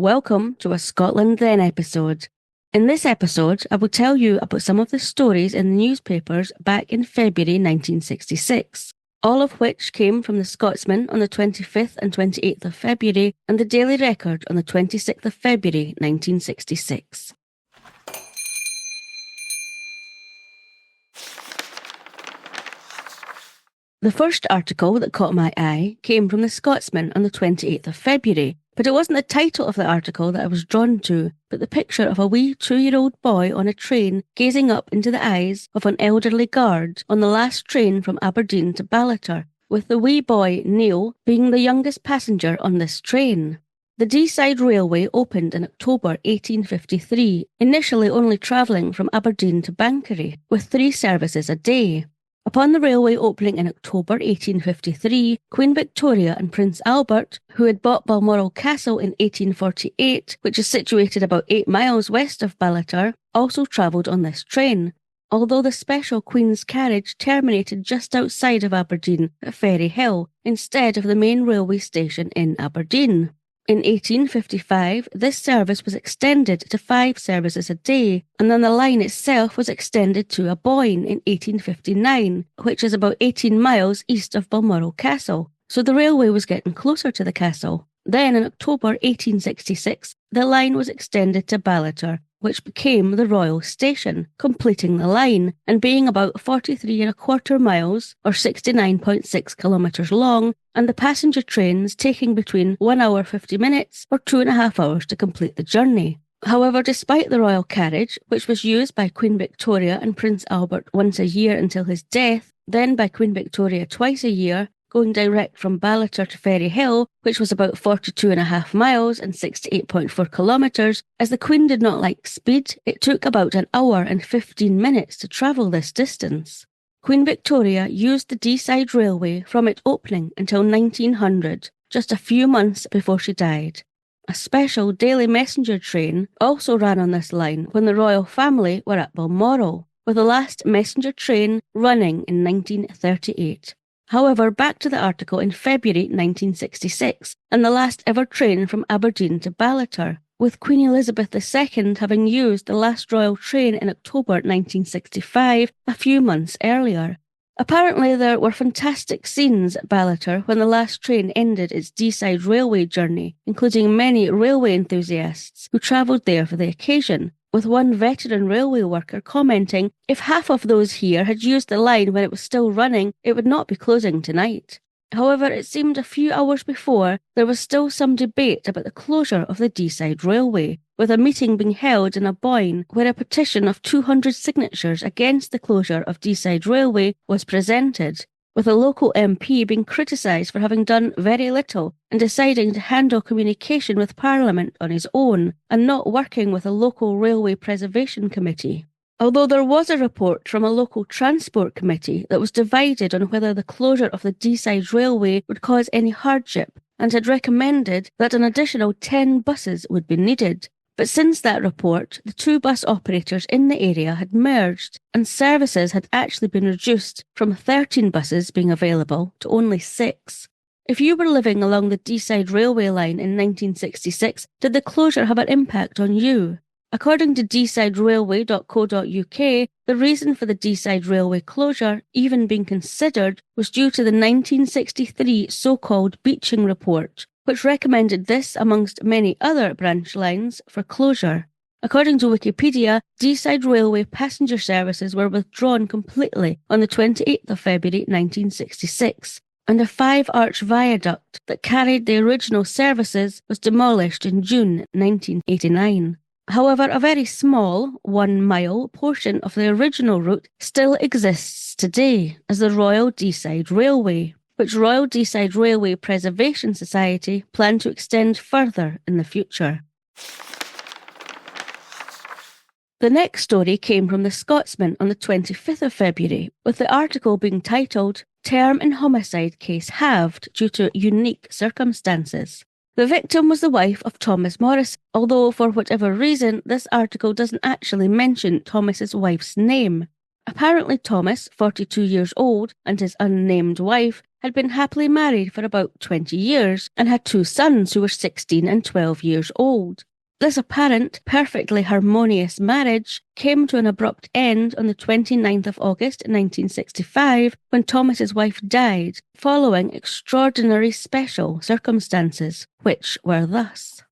Welcome to a Scotland Then episode. In this episode, I will tell you about some of the stories in the newspapers back in February 1966, all of which came from the Scotsman on the 25th and 28th of February and the Daily Record on the 26th of February 1966. The first article that caught my eye came from the Scotsman on the 28th of February, but it wasn't the title of the article that I was drawn to, but the picture of a wee 2-year-old boy on a train gazing up into the eyes of an elderly guard on the last train from Aberdeen to Ballater, with the wee boy, Neil, being the youngest passenger on this train. The Deeside Railway opened in October 1853, initially only travelling from Aberdeen to Banchory, with 3 services a day. Upon the railway opening in October 1853, Queen Victoria and Prince Albert, who had bought Balmoral Castle in 1848, which is situated about 8 miles west of Ballater, also travelled on this train, although the special Queen's carriage terminated just outside of Aberdeen at Ferry Hill, instead of the main railway station in Aberdeen. In 1855, this service was extended to 5 services a day, and then the line itself was extended to Aboyne in 1859, which is about 18 miles east of Balmoral Castle, so the railway was getting closer to the castle. Then in October 1866, the line was extended to Ballater, which became the Royal Station, completing the line, and being about 43¼ miles, or 69.6 kilometres long, and the passenger trains taking between 1 hour 50 minutes or 2.5 hours to complete the journey. However, despite the royal carriage, which was used by Queen Victoria and Prince Albert once a year until his death, then by Queen Victoria twice a year, going direct from Ballater to Ferry Hill, which was about 42.5 miles and 68.4 kilometres, as the Queen did not like speed, it took about 1 hour and 15 minutes to travel this distance. Queen Victoria used the Deeside Railway from its opening until 1900, just a few months before she died. A special daily messenger train also ran on this line when the royal family were at Balmoral, with the last messenger train running in 1938. However, back to the article in February 1966, and the last ever train from Aberdeen to Ballater, with Queen Elizabeth II having used the last royal train in October 1965, a few months earlier. Apparently there were fantastic scenes at Ballater when the last train ended its Deeside Railway journey, including many railway enthusiasts who travelled there for the occasion, with one veteran railway worker commenting, "If half of those here had used the line when it was still running, it would not be closing tonight." However, it seemed a few hours before there was still some debate about the closure of the Deeside Railway, with a meeting being held in Aboyne where a petition of 200 signatures against the closure of Deeside Railway was presented, with a local MP being criticised for having done very little and deciding to handle communication with Parliament on his own and not working with a local railway preservation committee. Although there was a report from a local transport committee that was divided on whether the closure of the Deeside Railway would cause any hardship and had recommended that an additional 10 buses would be needed. But since that report, the 2 bus operators in the area had merged and services had actually been reduced from 13 buses being available to only 6. If you were living along the Deeside Railway line in 1966, did the closure have an impact on you? According to deesiderrailway.co.uk, the reason for the Deeside Railway closure even being considered was due to the 1963 so-called Beeching Report, which recommended this amongst many other branch lines for closure. According to Wikipedia, Deeside Railway passenger services were withdrawn completely on the 28th of February 1966, and a 5-arch viaduct that carried the original services was demolished in June 1989. However, a very small, 1-mile portion of the original route still exists today as the Royal Deeside Railway, which Royal Deeside Railway Preservation Society plan to extend further in the future. The next story came from the Scotsman on the 25th of February, with the article being titled, "Term in Homicide Case Halved Due to Unique Circumstances." The victim was the wife of Thomas Morris, although for whatever reason this article doesn't actually mention Thomas's wife's name. Apparently Thomas, 42 years old, and his unnamed wife had been happily married for about 20 years and had 2 sons who were 16 and 12 years old. This apparent, perfectly harmonious marriage came to an abrupt end on the 29th of August 1965 when Thomas's wife died, following extraordinary special circumstances, which were thus.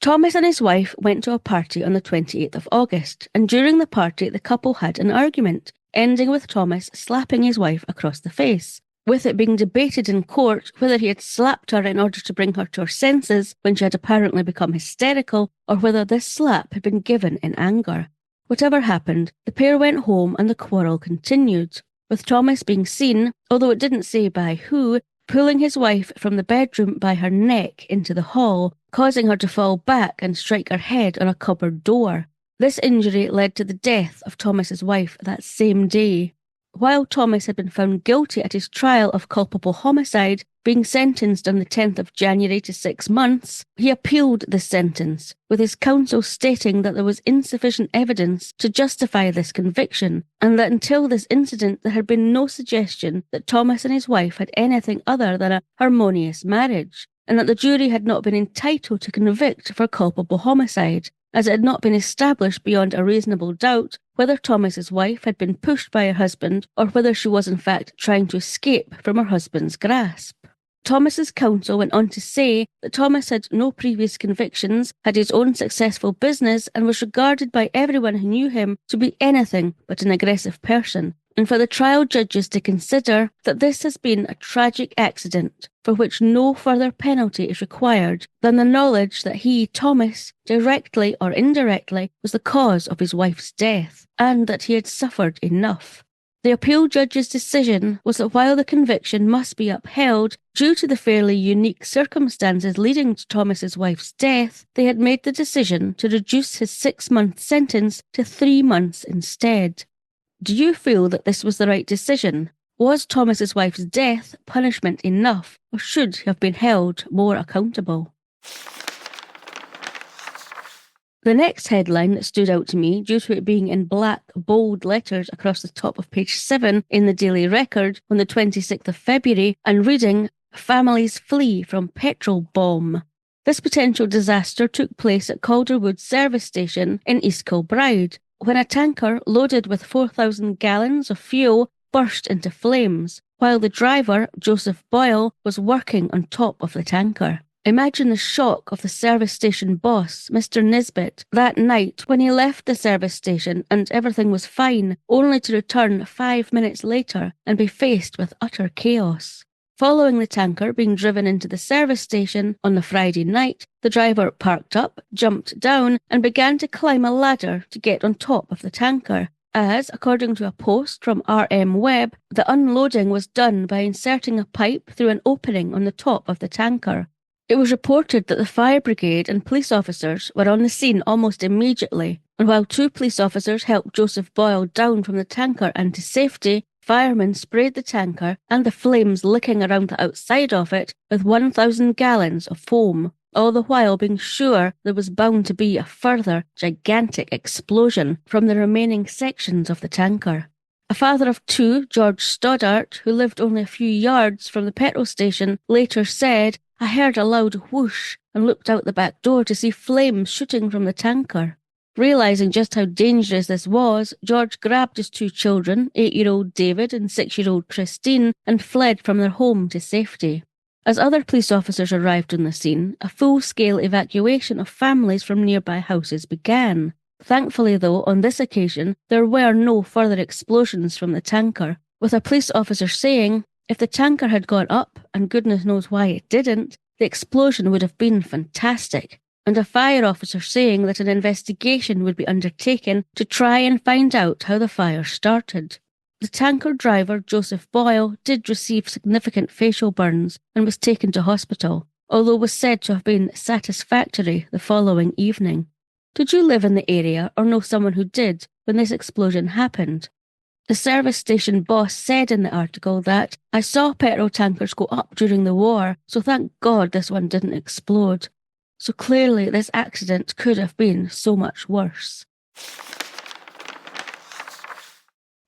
Thomas and his wife went to a party on the 28th of August, and during the party the couple had an argument, ending with Thomas slapping his wife across the face, with it being debated in court whether he had slapped her in order to bring her to her senses when she had apparently become hysterical, or whether this slap had been given in anger. Whatever happened, the pair went home and the quarrel continued, with Thomas being seen, although it didn't say by who, pulling his wife from the bedroom by her neck into the hall, causing her to fall back and strike her head on a cupboard door. This injury led to the death of Thomas's wife that same day. While Thomas had been found guilty at his trial of culpable homicide, being sentenced on the 10th of January to 6 months, he appealed this sentence, with his counsel stating that there was insufficient evidence to justify this conviction, and that until this incident there had been no suggestion that Thomas and his wife had anything other than a harmonious marriage, and that the jury had not been entitled to convict for culpable homicide, as it had not been established beyond a reasonable doubt whether Thomas's wife had been pushed by her husband or whether she was in fact trying to escape from her husband's grasp. Thomas's counsel went on to say that Thomas had no previous convictions, had his own successful business, and was regarded by everyone who knew him to be anything but an aggressive person, and for the trial judges to consider that this has been a tragic accident for which no further penalty is required than the knowledge that he, Thomas, directly or indirectly, was the cause of his wife's death, and that he had suffered enough. The appeal judge's decision was that while the conviction must be upheld due to the fairly unique circumstances leading to Thomas's wife's death, they had made the decision to reduce his 6-month sentence to 3 months instead. Do you feel that this was the right decision? Was Thomas's wife's death punishment enough, or should he have been held more accountable? The next headline that stood out to me, due to it being in black, bold letters across the top of page 7 in the Daily Record on the 26th of February, and reading, "Families flee from petrol bomb." This potential disaster took place at Calderwood service station in East Kilbride, when a tanker loaded with 4,000 gallons of fuel burst into flames, while the driver, Joseph Boyle, was working on top of the tanker. Imagine the shock of the service station boss, Mr. Nisbet, that night when he left the service station and everything was fine, only to return 5 minutes later and be faced with utter chaos. Following the tanker being driven into the service station on the Friday night, the driver parked up, jumped down, and began to climb a ladder to get on top of the tanker, as, according to a post from RM Web, the unloading was done by inserting a pipe through an opening on the top of the tanker. It was reported that the fire brigade and police officers were on the scene almost immediately, and while 2 police officers helped Joseph Boyle down from the tanker and to safety, firemen sprayed the tanker and the flames licking around the outside of it with 1,000 gallons of foam, all the while being sure there was bound to be a further gigantic explosion from the remaining sections of the tanker. A father of 2, George Stoddart, who lived only a few yards from the petrol station, later said, "I heard a loud whoosh and looked out the back door to see flames shooting from the tanker." Realising just how dangerous this was, George grabbed his 2 children, 8-year-old David and 6-year-old Christine, and fled from their home to safety. As other police officers arrived on the scene, a full-scale evacuation of families from nearby houses began. Thankfully, though, on this occasion, there were no further explosions from the tanker, with a police officer saying, "If the tanker had gone up, and goodness knows why it didn't, the explosion would have been fantastic," and a fire officer saying that an investigation would be undertaken to try and find out how the fire started. The tanker driver, Joseph Boyle, did receive significant facial burns and was taken to hospital, although was said to have been satisfactory the following evening. Did you live in the area or know someone who did when this explosion happened? The service station boss said in the article that, "I saw petrol tankers go up during the war, so thank God this one didn't explode." So clearly this accident could have been so much worse.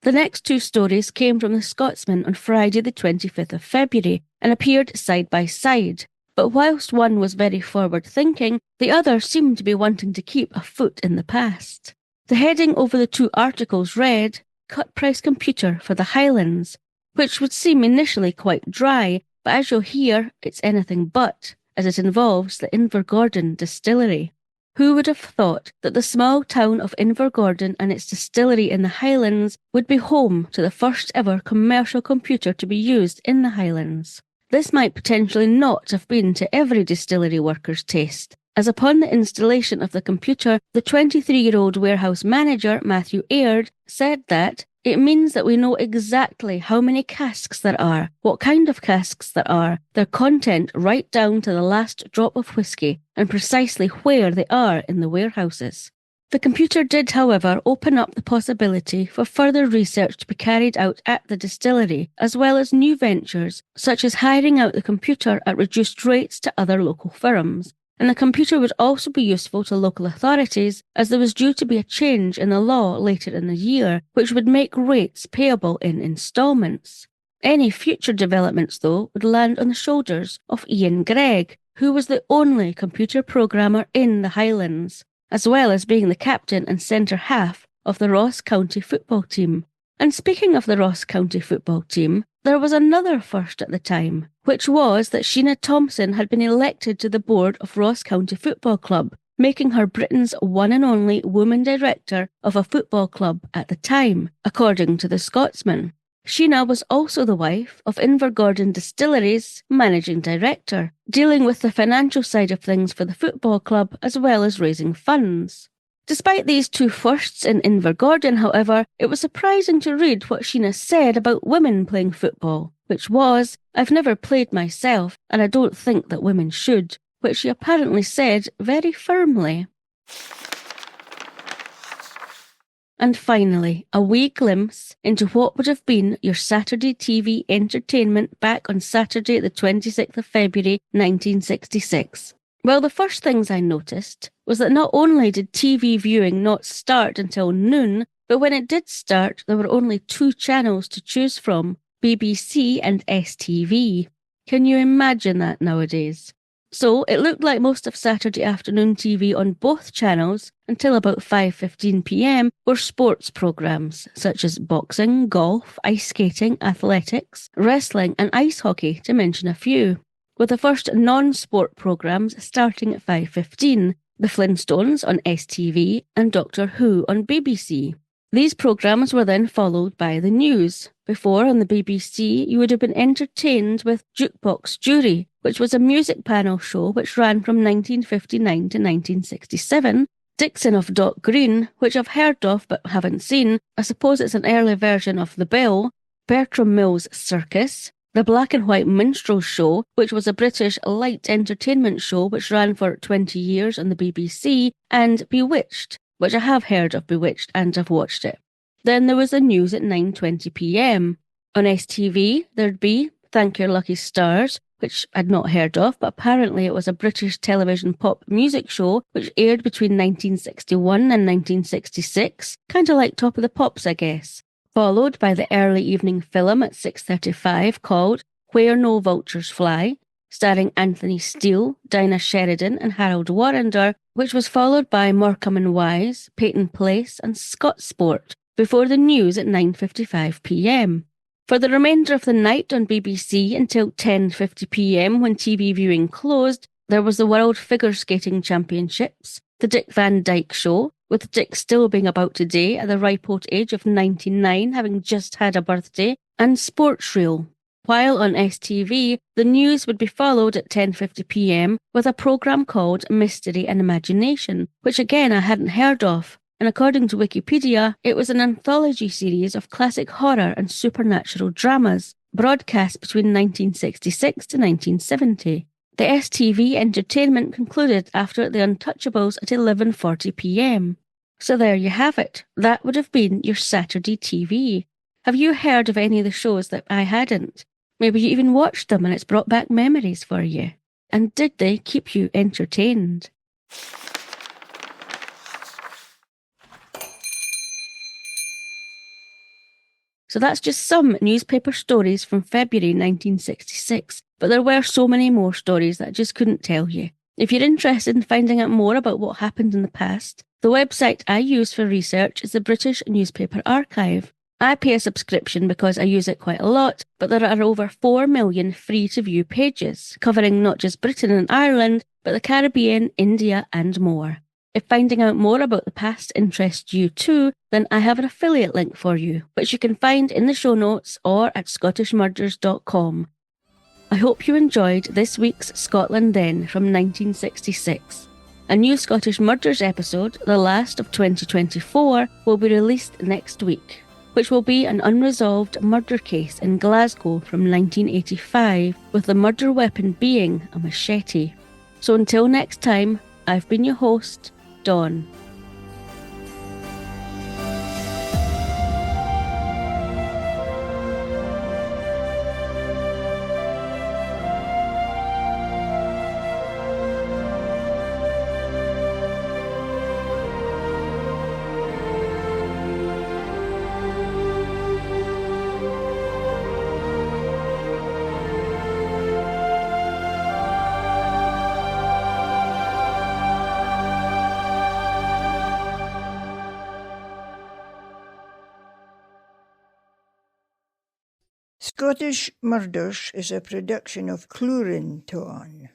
The next two stories came from the Scotsman on Friday the 25th of February and appeared side by side. But whilst one was very forward-thinking, the other seemed to be wanting to keep a foot in the past. The heading over the two articles read, "Cut-price computer for the Highlands," which would seem initially quite dry, but as you'll hear, it's anything but, as it involves the Invergordon distillery. Who would have thought that the small town of Invergordon and its distillery in the Highlands would be home to the first ever commercial computer to be used in the Highlands? This might potentially not have been to every distillery worker's taste, as upon the installation of the computer, the 23-year-old warehouse manager, Matthew Aird, said that it means that we know exactly how many casks there are, what kind of casks there are, their content right down to the last drop of whisky, and precisely where they are in the warehouses. The computer did, however, open up the possibility for further research to be carried out at the distillery, as well as new ventures, such as hiring out the computer at reduced rates to other local firms. And the computer would also be useful to local authorities, as there was due to be a change in the law later in the year, which would make rates payable in instalments. Any future developments, though, would land on the shoulders of Ian Gregg, who was the only computer programmer in the Highlands, as well as being the captain and centre half of the Ross County football team. And speaking of the Ross County football team, there was another first at the time, which was that Sheena Thompson had been elected to the board of Ross County Football Club, making her Britain's one and only woman director of a football club at the time, according to the Scotsman. Sheena was also the wife of Invergordon Distillery's managing director, dealing with the financial side of things for the football club as well as raising funds. Despite these two firsts in Invergordon, however, it was surprising to read what Sheena said about women playing football, which was, "I've never played myself, and I don't think that women should," which she apparently said very firmly. And finally, a wee glimpse into what would have been your Saturday TV entertainment back on Saturday the 26th of February 1966. Well, the first things I noticed was that not only did TV viewing not start until noon, but when it did start, there were only two channels to choose from, BBC and STV. Can you imagine that nowadays? So it looked like most of Saturday afternoon TV on both channels until about 5:15 p.m. were sports programmes such as boxing, golf, ice skating, athletics, wrestling and ice hockey, to mention a few, with the first non-sport programmes starting at 5:15, The Flintstones on STV and Doctor Who on BBC. These programmes were then followed by the news. Before, on the BBC, you would have been entertained with Jukebox Jury, which was a music panel show which ran from 1959 to 1967, Dixon of Dock Green, which I've heard of but haven't seen, I suppose it's an early version of The Bill, Bertram Mills' Circus, The Black and White Minstrel Show, which was a British light entertainment show which ran for 20 years on the BBC, and Bewitched, which I have heard of Bewitched and I've watched it. Then there was the news at 9:20 p.m. On STV, there'd be Thank Your Lucky Stars, which I'd not heard of, but apparently it was a British television pop music show which aired between 1961 and 1966, kind of like Top of the Pops, I guess. Followed by the early evening film at 6:35 called Where No Vultures Fly, starring Anthony Steele, Dinah Sheridan and Harold Warrender, which was followed by Morecambe and Wise, Peyton Place and Scott Sport, before the news at 9:55 p.m. For the remainder of the night on BBC until 10:50 p.m. when TV viewing closed, there was the World Figure Skating Championships, the Dick Van Dyke Show, with Dick still being about today at the ripe old age of 99, having just had a birthday, and Sports Reel. While on STV, the news would be followed at 10:50 p.m. with a programme called Mystery and Imagination, which again I hadn't heard of. And according to Wikipedia, it was an anthology series of classic horror and supernatural dramas, broadcast between 1966 to 1970. The STV entertainment concluded after The Untouchables at 11:40 p.m. So there you have it. That would have been your Saturday TV. Have you heard of any of the shows that I hadn't? Maybe you even watched them and it's brought back memories for you. And did they keep you entertained? So that's just some newspaper stories from February 1966, but there were so many more stories that I just couldn't tell you. If you're interested in finding out more about what happened in the past, the website I use for research is the British Newspaper Archive. I pay a subscription because I use it quite a lot, but there are over 4 million free-to-view pages, covering not just Britain and Ireland, but the Caribbean, India and more. If finding out more about the past interests you too, then I have an affiliate link for you, which you can find in the show notes or at scottishmurders.com. I hope you enjoyed this week's Scotland Then from 1966. A new Scottish Murders episode, the last of 2024, will be released next week, which will be an unresolved murder case in Glasgow from 1985, with the murder weapon being a machete. So until next time, I've been your host, Dawn. Scottish Murders is a production of Cluarantonn.